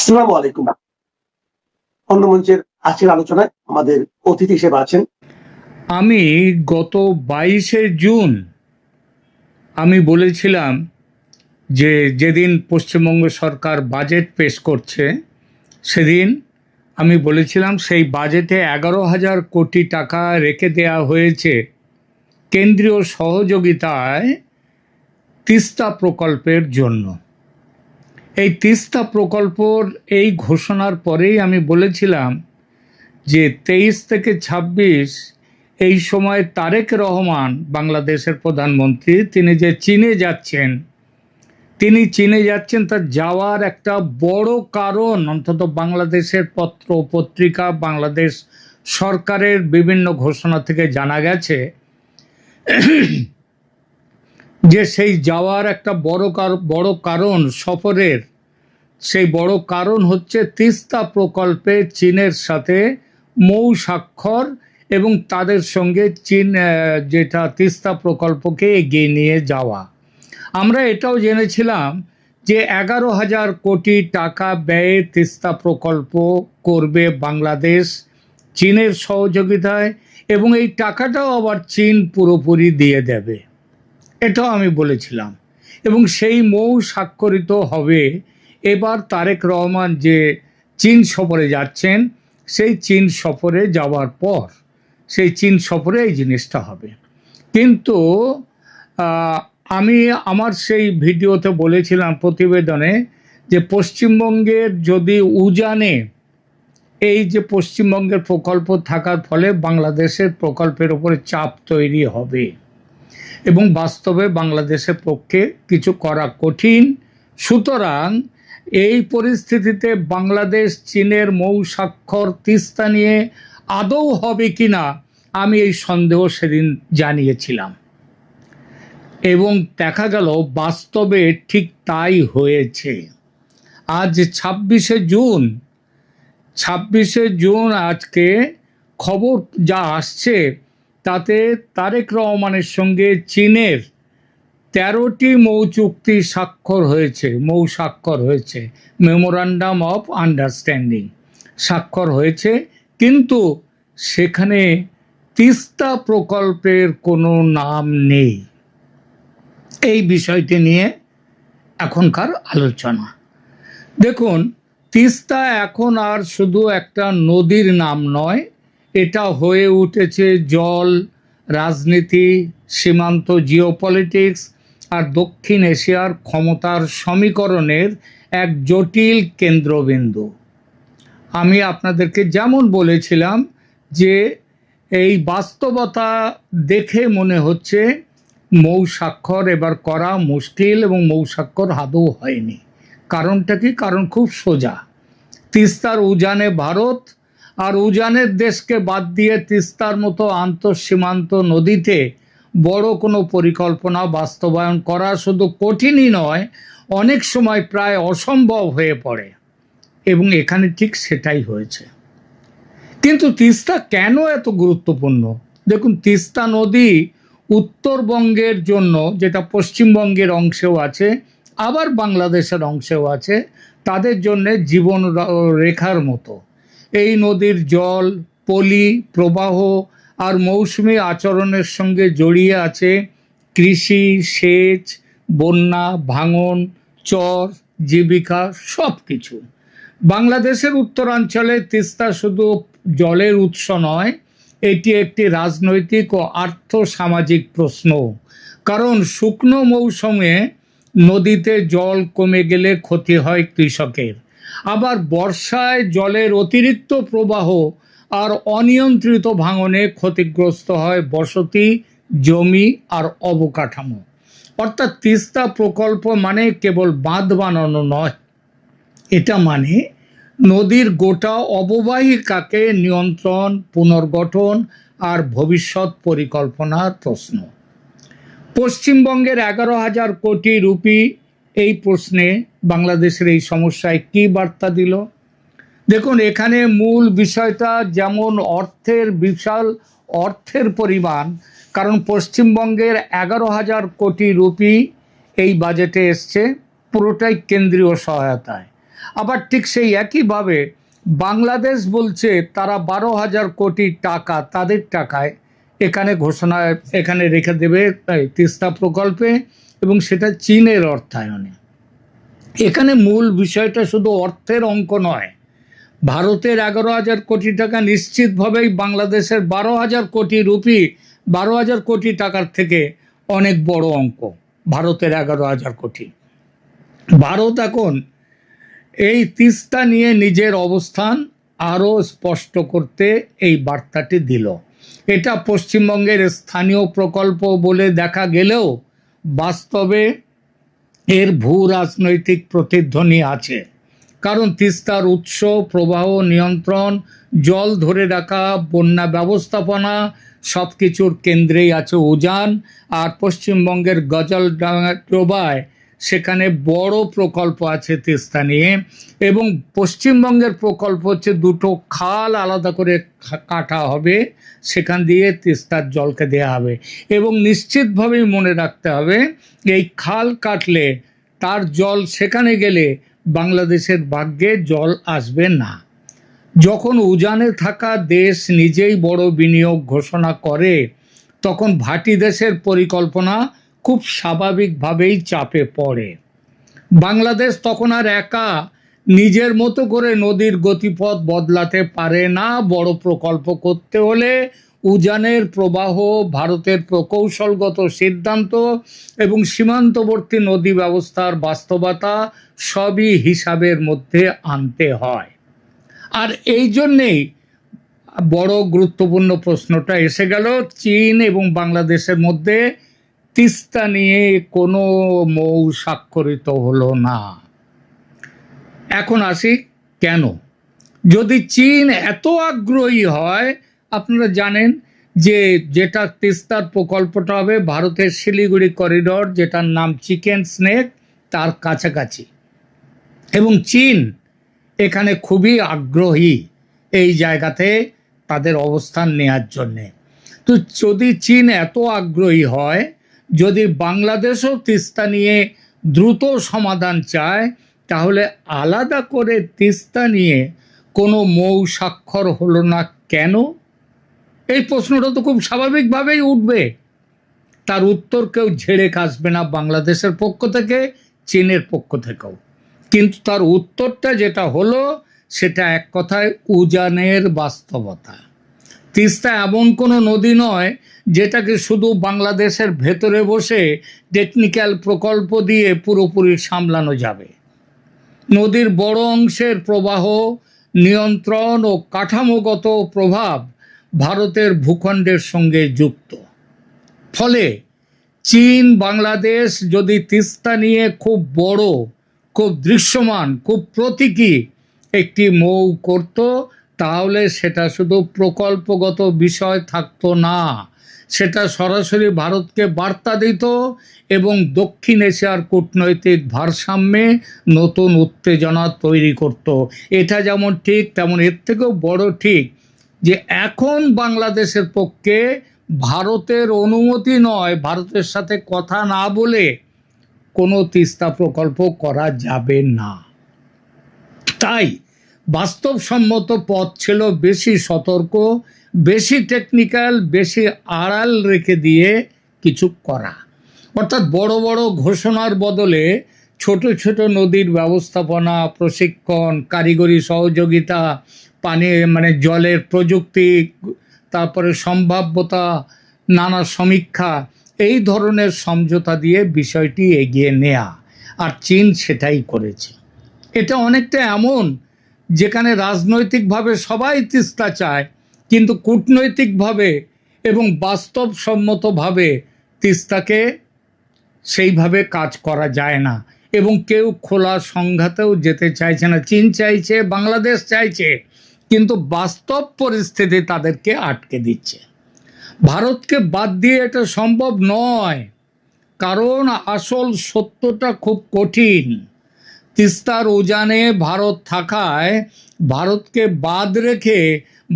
আসসালামু আলাইকুম। অন্য মঞ্চের আজকের আলোচনায় আমাদের অতিথি হিসেবে আছেন আমি গত 22শে জুন আমি বলেছিলাম যে যেদিন পশ্চিমবঙ্গ সরকার বাজেট পেশ করছে সেদিন আমি বলেছিলাম সেই বাজেটে 11,000 কোটি টাকা রেখে দেওয়া হয়েছে কেন্দ্রীয় সহযোগিতায় তিস্তা প্রকল্পের জন্য। এই তিস্তা প্রকল্পর এই ঘোষণার পরেই আমি বলেছিলাম যে 23 থেকে 26 এই সময় তারেক রহমান বাংলাদেশের প্রধানমন্ত্রী তিনি যে চীনে যাচ্ছেন তার যাওয়ার একটা বড় কারণ অন্তত বাংলাদেশের পত্র পত্রিকা বাংলাদেশ সরকারের বিভিন্ন ঘোষণা থেকে জানা গেছে যে সেই যাওয়ার একটা বড় কারণ সফরের সেই বড় কারণ হচ্ছে তিস্তা প্রকল্পে চীনের সাথে মৌ স্বাক্ষর এবং তাদের সঙ্গে চীন যেটা তিস্তা প্রকল্পকে এগিয়ে নিয়ে যাওয়া। আমরা এটাও জেনেছিলাম যে 11,000 কোটি টাকা ব্যয়ে তিস্তা প্রকল্প করবে বাংলাদেশ চীনের সহযোগিতায় এবং এই টাকাটাও আবার চীন পুরোপুরি দিয়ে দেবে, এটাও আমি বলেছিলাম। এবং সেই মৌ স্বাক্ষরিত হবে এবার তারেক রহমান যে চীন সফরে যাচ্ছেন সেই চীন সফরে যাওয়ার পর সেই চীন সফরে এই জিনিসটা হবে। কিন্তু আমি আমার সেই ভিডিওতে বলেছিলাম প্রতিবেদনে যে পশ্চিমবঙ্গের যদি উজানে এই যে পশ্চিমবঙ্গের প্রকল্প থাকার ফলে বাংলাদেশের প্রকল্পের উপরে চাপ তৈরি হবে এবং বাস্তবে বাংলাদেশের পক্ষে কিছু করা কঠিন। সুতরাং এই পরিস্থিতিতে বাংলাদেশ চীনের মৌ স্বাক্ষর তিস্তা নিয়ে আদৌ হবে কিনা আমি এই সন্দেহ সেদিন জানিয়েছিলাম এবং দেখা গেল বাস্তবে ঠিক তাই হয়েছে। আজ 26শে জুন আজকে খবর যা আসছে তাতে তারেক রহমানের সঙ্গে চীনের 13টি মৌ চুক্তি মৌ স্বাক্ষর হয়েছে, মেমোরান্ডাম অফ আন্ডারস্ট্যান্ডিং স্বাক্ষর হয়েছে, কিন্তু সেখানে তিস্তা প্রকল্পের কোনো নাম নেই। এই বিষয়টি নিয়ে এখনকার আলোচনা। দেখুন, তিস্তা এখন আর শুধু একটা নদীর নাম নয়, এটা হয়ে উঠেছে জল, রাজনীতি, সীমান্ত জিওপলিটিক্স আর দক্ষিণ এশিয়ার ক্ষমতার সমীকরণের এক জটিল কেন্দ্রবিন্দু। আমি আপনাদেরকে যেমন বলেছিলাম যে এই বাস্তবতা দেখে মনে হচ্ছে মৌ স্বাক্ষর এবার করা মুশকিল এবং মৌ স্বাক্ষর আদৌ হয়নি। কারণটা কি? কারণ খুব সোজা। তিস্তার উজানে ভারত, আর উজানের দেশকে বাদ দিয়ে তিস্তার মতো আন্তঃসীমান্ত নদীতে বড় কোনো পরিকল্পনা বাস্তবায়ন করা শুধু কঠিনই নয়, অনেক সময় প্রায় অসম্ভব হয়ে পড়ে এবং এখানে ঠিক সেটাই হয়েছে। কিন্তু তিস্তা কেন এত গুরুত্বপূর্ণ? দেখুন, তিস্তা নদী উত্তরবঙ্গের জন্য, যেটা পশ্চিমবঙ্গের অংশেও আছে আবার বাংলাদেশের অংশেও আছে, তাদের জন্যে জীবন রেখার মতো। এই নদীর জল, পলি, প্রবাহ আর মৌসুমি আচরণের সঙ্গে জড়িয়ে আছে কৃষি, সেচ, বন্যা, ভাঙন, চর, জীবিকা সব কিছু। বাংলাদেশের উত্তরাঞ্চলে তিস্তা শুধু জলের উৎস নয়, এটি একটি রাজনৈতিক ও আর্থসামাজিক প্রশ্ন। কারণ শুকনো মৌসুমে নদীতে জল কমে গেলে ক্ষতি হয় কৃষকের, আবার বর্ষায় জলের অতিরিক্ত প্রবাহ আর অনিয়ন্ত্রিত ভাঙনে ক্ষতিগ্রস্ত হয় বসতি, জমি আর অবকাঠামো। অর্থাৎ তিস্তা প্রকল্প মানে কেবল বাঁধ বানানো নয়, এটা মানে নদীর গোটা অববাহিকাকে নিয়ন্ত্রণ, পুনর্গঠন আর ভবিষ্যৎ পরিকল্পনার প্রশ্ন। পশ্চিমবঙ্গের 11,000 কোটি রুপি এই প্রশ্নে বাংলাদেশের এই সমস্যায় কী বার্তা দিল? দেখুন, এখানে মূল বিষয়টা যেমন বিশাল অর্থের পরিমাণ, কারণ পশ্চিমবঙ্গের 11,000 কোটি রুপি এই বাজেটে এসছে পুরোটাই কেন্দ্রীয় সহায়তায়, আবার ঠিক সেই একইভাবে বাংলাদেশ বলছে তারা 12,000 কোটি টাকা তাদের টাকায় এখানে রেখে দেবে তিস্তা প্রকল্পে, এবং সেটা চীনের অর্থায়নে। এখানে মূল বিষয়টা শুধু অর্থের অঙ্ক নয়। ভারতের 11,000 কোটি টাকা নিশ্চিতভাবেই বাংলাদেশের 12,000 কোটি রুপি, 12,000 কোটি টাকার থেকে অনেক বড় অঙ্ক। ভারতের 11,000 কোটি। ভারত এখন এই তিস্তা নিয়ে নিজের অবস্থান আরও স্পষ্ট করতে এই বার্তাটি দিল। এটা পশ্চিমবঙ্গের স্থানীয় প্রকল্প বলে দেখা গেলেও বাস্তবে এর ভূ রাজনৈতিক প্রতিধ্বনি আছে। কারণ তিস্তার উৎস, প্রবাহ নিয়ন্ত্রণ, জল ধরে রাখা, বন্যা ব্যবস্থাপনা সব কিছুর কেন্দ্রেই আছে উজান। আর পশ্চিমবঙ্গের গজলডোবায় সেখানে বড় প্রকল্প আছে তিস্তা নিয়ে, এবং পশ্চিমবঙ্গের প্রকল্প হচ্ছে দুটো খাল আলাদা করে কাটা হবে, সেখান দিয়ে তিস্তার জলকে দেওয়া হবে। এবং নিশ্চিতভাবেই মনে রাখতে হবে এই খাল কাটলে তার জল সেখানে গেলে বাংলাদেশের ভাগ্যে জল আসবে না। যখন উজানে থাকা দেশ নিজেই বড় বিনিয়োগ ঘোষণা করে, তখন ভাটি দেশের পরিকল্পনা খুব স্বাভাবিকভাবেই চাপে পড়ে। বাংলাদেশ তখন আর একা নিজের মতো করে নদীর গতিপথ বদলাতে পারে না। বড় প্রকল্প করতে হলে উজানের প্রবাহ, ভারতের প্রকৌশলগত সিদ্ধান্ত এবং সীমান্তবর্তী নদী ব্যবস্থার বাস্তবতা সবই হিসাবের মধ্যে আনতে হয়। আর এই জন্যেই বড় গুরুত্বপূর্ণ প্রশ্নটা এসে গেল, চীন এবং বাংলাদেশের মধ্যে তিস্তা নিয়ে কোনো মৌ স্বাক্ষরিত হলো না। এখন আসি কেন? যদি চীন এত আগ্রহী হয়, আপনারা জানেন যে যেটা তিস্তার প্রকল্পটা হবে ভারতের শিলিগুড়ি করিডর, যেটার নাম চিকেন স্নেক, তার কাছাকাছি, এবং চীন এখানে খুবই আগ্রহী এই জায়গাতে তাদের অবস্থান নেয়ার জন্যে। তো যদি চীন এত আগ্রহী হয়, যদি বাংলাদেশও তিস্তা নিয়ে দ্রুত সমাধান চায়, তাহলে আলাদা করে তিস্তা নিয়ে কোনো মৌ স্বাক্ষর হলো না কেন? এই প্রশ্নটা তো খুব স্বাভাবিকভাবেই উঠবে। তার উত্তর কেউ ঝেড়ে কাশবে না, বাংলাদেশের পক্ষ থেকে, চীনের পক্ষ থেকেও। কিন্তু তার উত্তরটা যেটা হলো সেটা এক কথায় উজানের বাস্তবতা। তিস্তা এমন কোনো নদী নয় যেটাকে শুধু বাংলাদেশের ভেতরে বসে টেকনিক্যাল প্রকল্প দিয়ে পুরোপুরি সামলানো যাবে। নদীর বড় অংশের প্রবাহ নিয়ন্ত্রণ ও কাঠামোগত প্রভাব ভারতের ভূখণ্ডের সঙ্গে যুক্ত। ফলে চীন বাংলাদেশ যদি তিস্তা নিয়ে খুব বড়, খুব দৃশ্যমান, খুব প্রতীকী একটি মৌ করত, তাহলে সেটা শুধু প্রকল্পগত বিষয় থাকতো না, সেটা সরাসরি ভারতকে বার্তা দিত এবং দক্ষিণ এশিয়ার কূটনৈতিক ভারসাম্যে নতুন উত্তেজনা তৈরি করত। এটা যেমন ঠিক, তেমন এর থেকেও বড় ঠিক যে এখন বাংলাদেশের পক্ষে ভারতের অনুমতি নয়, ভারতের সাথে কথা না বলে কোনো তিস্তা প্রকল্প করা যাবে না। তাই বাস্তবসম্মত পথ ছিল বেশি সতর্ক, বেশি টেকনিক্যাল, বেশি আড়াল রেখে দিয়ে কিছু করা। অর্থাৎ বড় বড় ঘোষণার বদলে ছোট ছোট নদীর ব্যবস্থাপনা, প্রশিক্ষণ, কারিগরি সহযোগিতা, জলের প্রযুক্তি, তারপরে সম্ভাব্যতা, নানা সমীক্ষা, এই ধরনের সমঝোতা দিয়ে বিষয়টি এগিয়ে নেয়া। আর চীন সেটাই করেছে। এটা অনেকটা এমন যেখানে রাজনৈতিকভাবে সবাই তিস্তা চায়, কিন্তু কূটনৈতিকভাবে এবং বাস্তবসম্মতভাবে তিস্তাকে সেইভাবে কাজ করা যায় না, এবং কেউ খোলা সংঘাতেও যেতে চাইছে না। চীন চাইছে, বাংলাদেশ চাইছে, কিন্তু বাস্তব পরিস্থিতি তাদেরকে আটকে দিচ্ছে। ভারতকে বাদ দিয়ে এটা সম্ভব নয়, কারণ আসল সত্যটা খুব কঠিন। তিস্তার উজানে ভারত থাকায় ভারতকে বাদ রেখে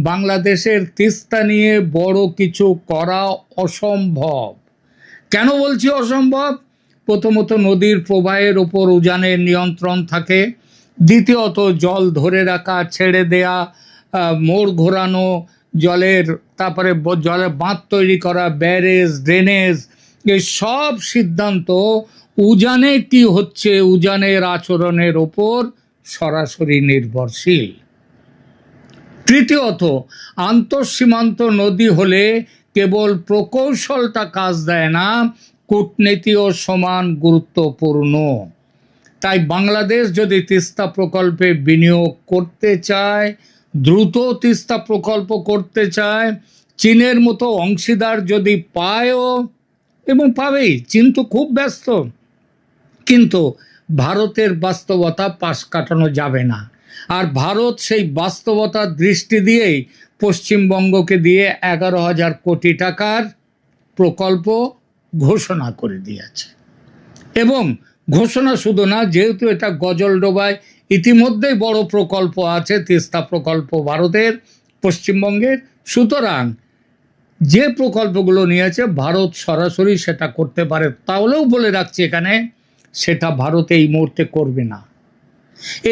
বাংলাদেশের তিস্তা নিয়ে বড় কিছু করা অসম্ভব। কেন বলছি অসম্ভব? প্রথমত নদীর প্রবাহের ওপর উজানের নিয়ন্ত্রণ থাকে, দ্বিতীয়ত জল ধরে রাখা, ছেড়ে দেয়া, মোড় ঘোরানো জলের, তারপরে জলের বাঁধ তৈরি করা, ব্যারেজ, ড্রেনেজ, এই সব সিদ্ধান্ত উজানে কি হচ্ছে, উজানের আচরণের ওপর সরাসরি নির্ভরশীল। তৃতীয়ত, আন্তঃসীমান্ত নদী হলে কেবল প্রকৌশলটা কাজ দেয় না, কূটনীতিও সমান গুরুত্বপূর্ণ। তাই বাংলাদেশ যদি তিস্তা প্রকল্পে বিনিয়োগ করতে চায়, দ্রুত তিস্তা প্রকল্প করতে চায়, চীনের মতো অংশীদার যদি পায়ও, এবং পাবেই, চীন তো খুব ব্যস্ত, কিন্তু ভারতের বাস্তবতা পাশ কাটানো যাবে না। আর ভারত সেই বাস্তবতার দৃষ্টি দিয়েই পশ্চিমবঙ্গকে দিয়ে 11,000 কোটি টাকার প্রকল্প ঘোষণা করে দিয়েছে। এবং ঘোষণা শুধু না, যেহেতু এটা গজলডোবায় ইতিমধ্যেই বড় প্রকল্প আছে, তিস্তা প্রকল্প ভারতের পশ্চিমবঙ্গের, সুতরাং যে প্রকল্পগুলো নিয়েছে ভারত সরাসরি সেটা করতে পারে। তাহলেও বলে রাখছি এখানে, সেটা ভারত এই মুহূর্তে করবে না।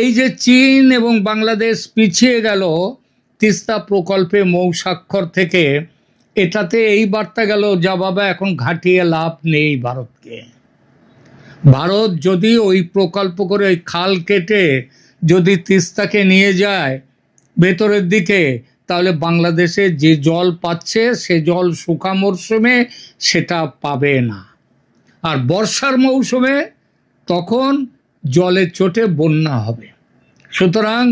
এই যে চীন এবং বাংলাদেশ পিছিয়ে গেল তিস্তা প্রকল্পে মৌ স্বাক্ষর থেকে, এটাতে এই বার্তা গেল, যা বাবা এখন ঘাটিয়ে লাভ নেই ভারতকে। ভারত যদি ওই প্রকল্প করে ওই খাল কেটে যদি তিস্তাকে নিয়ে যায় ভেতরের দিকে, তাহলে বাংলাদেশে যে জল পাচ্ছে সে জল শুকা মরশুমে সেটা পাবে না, আর বর্ষার মৌসুমে তখন জলের চোটে বন্যা হবে। সুতরাং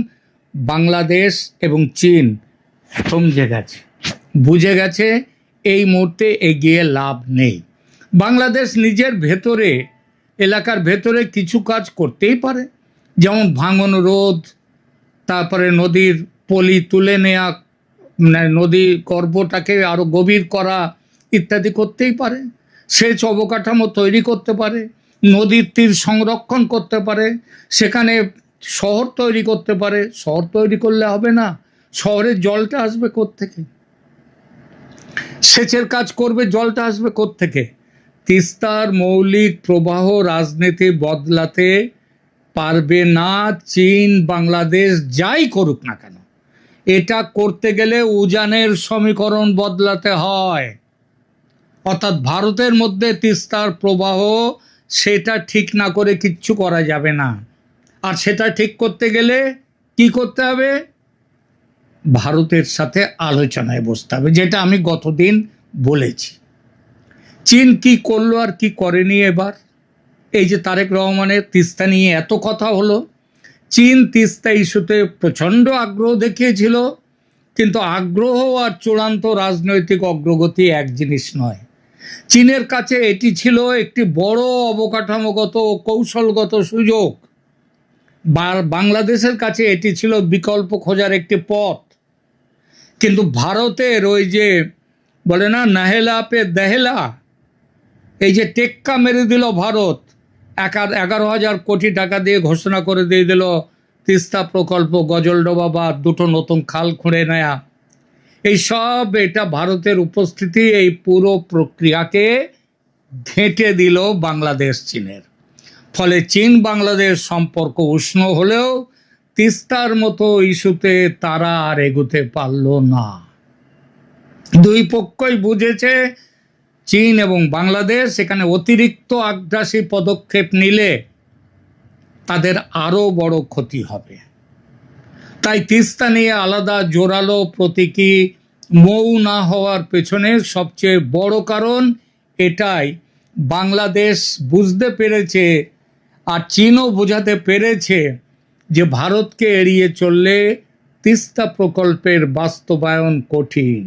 বাংলাদেশ এবং চীন সমঝে গেছে, বুঝে গেছে এই মুহূর্তে এগিয়ে লাভ নেই। বাংলাদেশ নিজের ভেতরে, এলাকার ভেতরে কিছু কাজ করতেই পারে, যেমন ভাঙন রোধ, তারপরে নদীর পলি তুলে নেওয়া, নদী গর্ভটাকে আরও গভীর করা ইত্যাদি করতেই পারে, সেচ অবকাঠামো তৈরি করতে পারে, নদীর তীর সংরক্ষণ করতে পারে, সেখানে শহর তৈরি করতে পারে। শহর তৈরি করলে হবে না, শহরের জলটা আসবে কোত্থেকে? সেচের কাজ করবে, জলটা আসবে কোত্থেকে? তিস্তার মৌলিক প্রবাহ রাজনীতি বদলাতে পারবে না চীন, বাংলাদেশ যাই করুক না কেন। এটা করতে গেলে উজানের সমীকরণ বদলাতে হয়, অর্থাৎ ভারতের মধ্যে তিস্তার প্রবাহ সেটা ঠিক না করে কিচ্ছু করা যাবে না। আর সেটা ঠিক করতে গেলে কি করতে হবে? ভারতের সাথে আলোচনায় বসতে হবে, যেটা আমি গতদিন বলেছি। চীন কি করলো আর কি করেনি এবার? এই যে তারেক রহমানের তিস্তা নিয়ে এত কথা হলো, চীন তিস্তা ইস্যুতে প্রচণ্ড আগ্রহ দেখিয়েছিল, কিন্তু আগ্রহ আর চূড়ান্ত রাজনৈতিক অগ্রগতি এক জিনিস নয়। চীনের কাছে এটি ছিল একটি বড় অবকাঠামোগত ও কৌশলগত সুযোগ, বাংলাদেশের কাছে এটি ছিল বিকল্প খোঁজার একটি পথ। কিন্তু ভারতের ওই যে বলে না, নাহেলা পে দেহেলা, এই যে টেক্কা মেরে দিল ভারত, 11,000 কোটি টাকা দিয়ে ঘোষণা করে দিয়ে দিল তিস্তা প্রকল্প, গজলডোবা বা দুটো নতুন খাল খুঁড়ে নেয়া, এই সব, এটা ভারতের উপস্থিতি এই পুরো প্রক্রিয়াকে ঘেঁটে দিল বাংলাদেশ চীনের। ফলে চীন বাংলাদেশ সম্পর্ক উষ্ণ হলেও তিস্তার মতো ইস্যুতে তারা আর এগোতে পারল না। দুই পক্ষই বুঝেছে চীন এবং বাংলাদেশ এখানে অতিরিক্ত আগ্রাসী পদক্ষেপ নিলে তাদের আরও বড় ক্ষতি হবে। তাই তিস্তা নিয়ে আলাদা জোরালো প্রতীকী মৌ না হওয়ার পেছনে সবচেয়ে বড় কারণ এটাই, বাংলাদেশ বুঝতে পেরেছে আর চীনও বোঝাতে পেরেছে যে ভারতকে এড়িয়ে চললে তিস্তা প্রকল্পের বাস্তবায়ন কঠিন।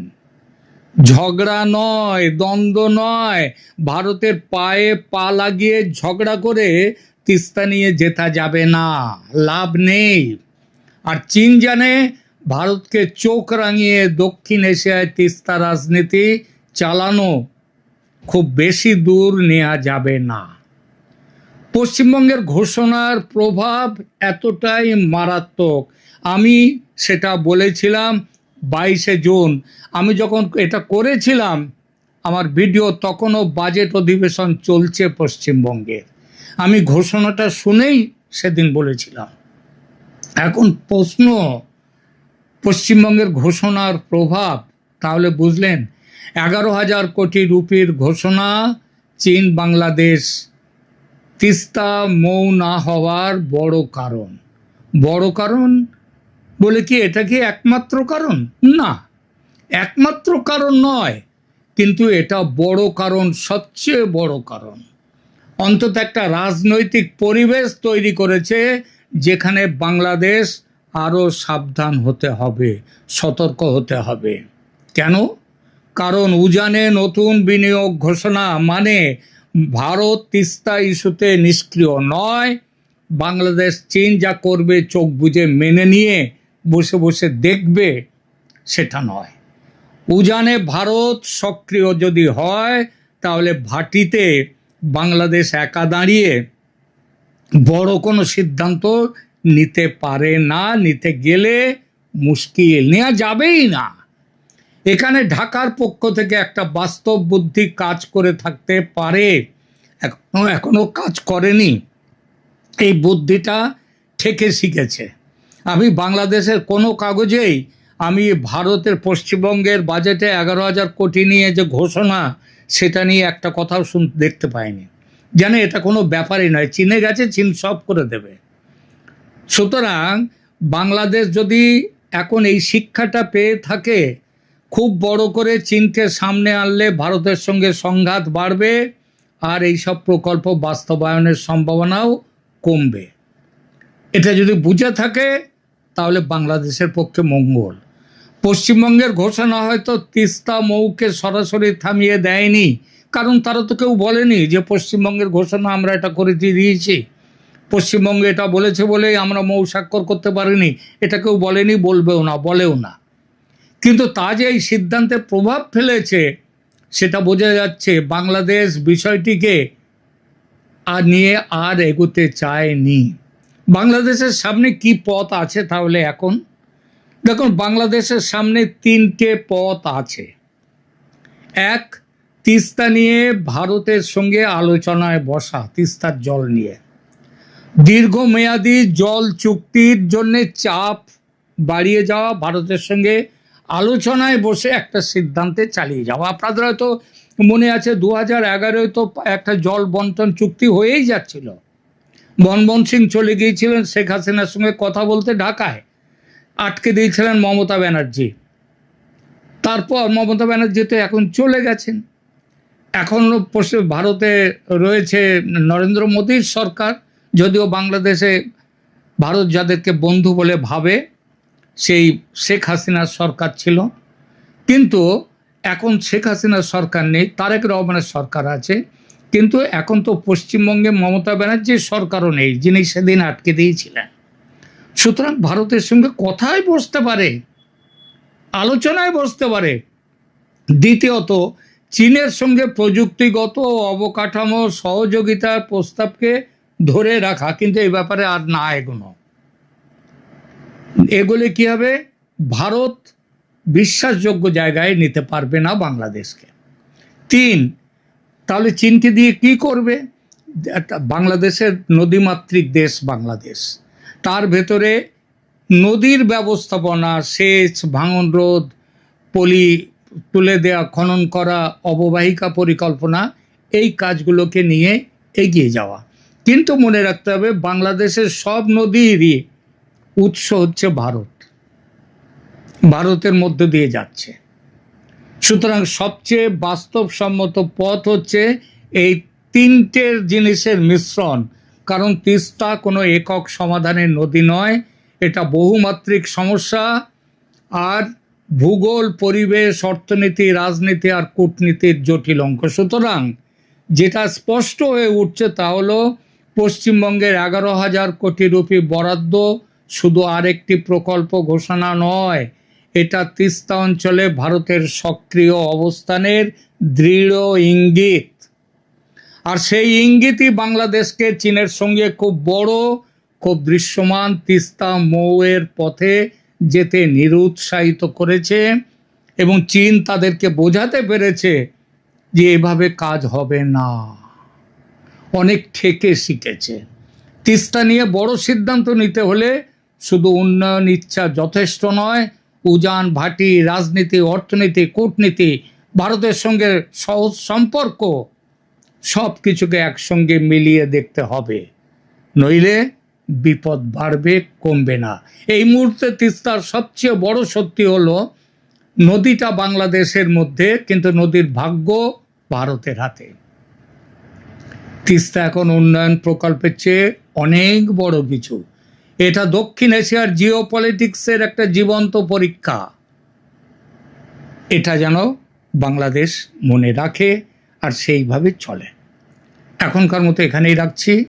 ঝগড়া নয়, দ্বন্দ্ব নয়, ভারতের পায়ে পা লাগিয়ে ঝগড়া করে তিস্তা নিয়ে জেতা যাবে না, লাভ নেই। আর চীন জানে ভারতকে চোখ রাঙিয়ে দক্ষিণ এশিয়ায় তিস্তা রাজনীতি চালানো খুব বেশি দূর নেওয়া যাবে না। পশ্চিমবঙ্গের ঘোষণার প্রভাব এতটাই মারাত্মক, আমি সেটা বলেছিলাম 22শে জুন। আমি যখন এটা করেছিলাম আমার ভিডিও, তখনও বাজেট অধিবেশন চলছে পশ্চিমবঙ্গের। আমি ঘোষণাটা শুনেই সেদিন বলেছিলাম এখন প্রশ্ন, পশ্চিমবঙ্গের ঘোষণার প্রভাব তাহলে বুঝলেন। 11,000 কোটি রুপির ঘোষণা, চীন বাংলাদেশ তিস্তা মৌ না হওয়ার বড় কারণ বলে কি এটা কি একমাত্র কারণ? না, একমাত্র কারণ নয়, কিন্তু এটা বড় কারণ, সবচেয়ে বড় কারণ। অন্তত একটা রাজনৈতিক পরিবেশ তৈরি করেছে যেখানে বাংলাদেশ আরও সাবধান হতে হবে, সতর্ক হতে হবে। কেন? কারণ উজানে নতুন বিনিয়োগ ঘোষণা মানে ভারত তিস্তা ইস্যুতে নিষ্ক্রিয় নয়। বাংলাদেশ চীন যা করবে চোখ বুজে মেনে নিয়ে বসে বসে দেখবে, সেটা নয়। উজানে ভারত সক্রিয় যদি হয় তাহলে ভাটিতে বাংলাদেশ একা দাঁড়িয়ে বড় কোনো সিদ্ধান্ত নিতে পারে না, নিতে গেলে মুশকিল, নেওয়া যাবেই না। এখানে ঢাকার পক্ষ থেকে একটা বাস্তব বুদ্ধি কাজ করে থাকতে পারে, এখনো কাজ করেনি। এই বুদ্ধিটা ঠেকে শিখেছে। আমি বাংলাদেশের কোনো কাগজেই আমি ভারতের পশ্চিমবঙ্গের বাজেটে 11,000 কোটি নিয়ে যে ঘোষণা, সেটা নিয়ে একটা কথাও দেখতে পাইনি। জানে এটা কোনো ব্যাপারই নয়, চীনে গেছে, চীন সব করে দেবে। সুতরাং বাংলাদেশ যদি এখন এই শিক্ষাটা পেয়ে থাকে, খুব বড় করে চীনকে সামনে আনলে ভারতের সঙ্গে সংঘাত বাড়বে, আর এই সব প্রকল্প বাস্তবায়নের সম্ভাবনাও কমবে। এটা যদি বুঝে থাকে তাহলে বাংলাদেশের পক্ষে মঙ্গল। পশ্চিমবঙ্গের ঘোষণা হয়তো তিস্তা মৌকে সরাসরি থামিয়ে দেয়নি, কারণ তারা তো কেউ বলেনি যে পশ্চিমবঙ্গের ঘোষণা আমরা এটা করে দিয়েছি, পশ্চিমবঙ্গে এটা বলেছে বলেই আমরা মৌ স্বাক্ষর করতে পারিনি, এটা কেউ বলেনি, বলেও না। কিন্তু তা যে এই সিদ্ধান্তে প্রভাব ফেলেছে সেটা বোঝা যাচ্ছে। বাংলাদেশ বিষয়টিকে নিয়ে আর এগোতে চায়নি। বাংলাদেশের সামনে কি পথ আছে তাহলে এখন? দেখুন, বাংলাদেশের সামনে 3টে পথ আছে। এক, তিস্তা নিয়ে ভারতের সঙ্গে আলোচনায় বসা, তিস্তার জল নিয়ে দীর্ঘমেয়াদী জল চুক্তির জন্য চাপ বাড়িয়ে যাওয়া, ভারতের সঙ্গে আলোচনায় বসে একটা সিদ্ধান্তে চালিয়ে যাওয়া। আপনাদের হয়তো মনে আছে 2011-এ তো একটা জল বন্টন চুক্তি হয়েই যাচ্ছিল। মনমোহন সিং চলে গিয়েছিলেন শেখ হাসিনার সঙ্গে কথা বলতে ঢাকায়, আটকে দিয়েছিলেন মমতা ব্যানার্জি। তারপর মমতা ব্যানার্জি তো এখন চলে গেছেন, এখন ভারতে রয়েছে নরেন্দ্র মোদীর সরকার। যদিও বাংলাদেশে ভারত যাদেরকে বন্ধু বলে ভাবে সেই শেখ হাসিনার সরকার ছিল, কিন্তু এখন শেখ হাসিনার সরকার নেই, তারেক রহমানের সরকার আছে। কিন্তু এখন তো পশ্চিমবঙ্গে মমতা ব্যানার্জির সরকারও নেই, যিনি সেদিন আটকে দিয়েছিলেন। সুতরাং ভারতের সঙ্গে কথায় বসতে পারে, আলোচনায় বসতে পারে। দ্বিতীয়ত, চীনের সঙ্গে প্রযুক্তিগত অবকাঠামো সহযোগিতার প্রস্তাবকে ধরে রাখা, কিন্তু এই ব্যাপারে আর না এগোলে কি হবে? ভারত বিশ্বাসযোগ্য জায়গায় নিতে পারবে না বাংলাদেশকে। 3, তাহলে চীনকে দিয়ে কি করবে? বাংলাদেশের নদীমাতৃক দেশ বাংলাদেশ, তার ভেতরে নদীর ব্যবস্থাপনা, সেচ, ভাঙন রোধ, পলি তুলে দেওয়া, খনন করা, অববাহিকা পরিকল্পনা, এই কাজগুলোকে নিয়ে এগিয়ে যাওয়া। কিন্তু মনে রাখতে হবে বাংলাদেশের সব নদীরই উৎস হচ্ছে ভারতের মধ্য দিয়ে যাচ্ছে। সুতরাং সবচেয়ে বাস্তবসম্মত পথ হচ্ছে এই 3টের জিনিসের মিশ্রণ। কারণ তিস্তা কোনো একক সমাধানের নদী নয়, এটা বহুমাত্রিক সমস্যা, আর ভূগোল, পরিবেশ, অর্থনীতি, রাজনীতি আর কূটনীতির জটিল অঙ্ক। সুতরাং যেটা স্পষ্ট হয়ে উঠছে তা হলো পশ্চিমবঙ্গের 11,000 কোটি রুপি বরাদ্দ শুধু আরেকটি প্রকল্প ঘোষণা নয়, এটা তিস্তা অঞ্চলে ভারতের সক্রিয় অবস্থানের দৃঢ় ইঙ্গিত। আর সেই ইঙ্গিতই বাংলাদেশকে চীনের সঙ্গে খুব বড়, খুব দৃশ্যমান তিস্তা মৌয়ের পথে যেতে নিরুৎসাহিত করেছে, এবং চীন তাদেরকে বোঝাতে পেরেছে যে এভাবে কাজ হবে না, অনেক ঠেকে শিখেছে। তিস্তা নিয়ে বড় সিদ্ধান্ত নিতে হলে শুধু উন্নয়ন ইচ্ছা যথেষ্ট নয়, উজান ভাটি, রাজনীতি, অর্থনীতি, কূটনীতি, ভারতের সঙ্গে সহজ সম্পর্ক, সব কিছুকে একসঙ্গে মিলিয়ে দেখতে হবে, নইলে বিপদ বাড়বে, কমবে না। এই মুহূর্তে তিস্তার সবচেয়ে বড় সত্যি হলো নদীটা বাংলাদেশের মধ্যে, কিন্তু নদীর ভাগ্য ভারতের হাতে। তিস্তা এখন উন্নয়ন প্রকল্পের চেয়ে অনেক বড় কিছু। এটা দক্ষিণ এশিয়ার জিও পলিটিক্সের একটা জীবন্ত পরীক্ষা। এটা যেন বাংলাদেশ মনে রাখে আর সেইভাবে চলে। এখনকার মতো এখানেই রাখছি।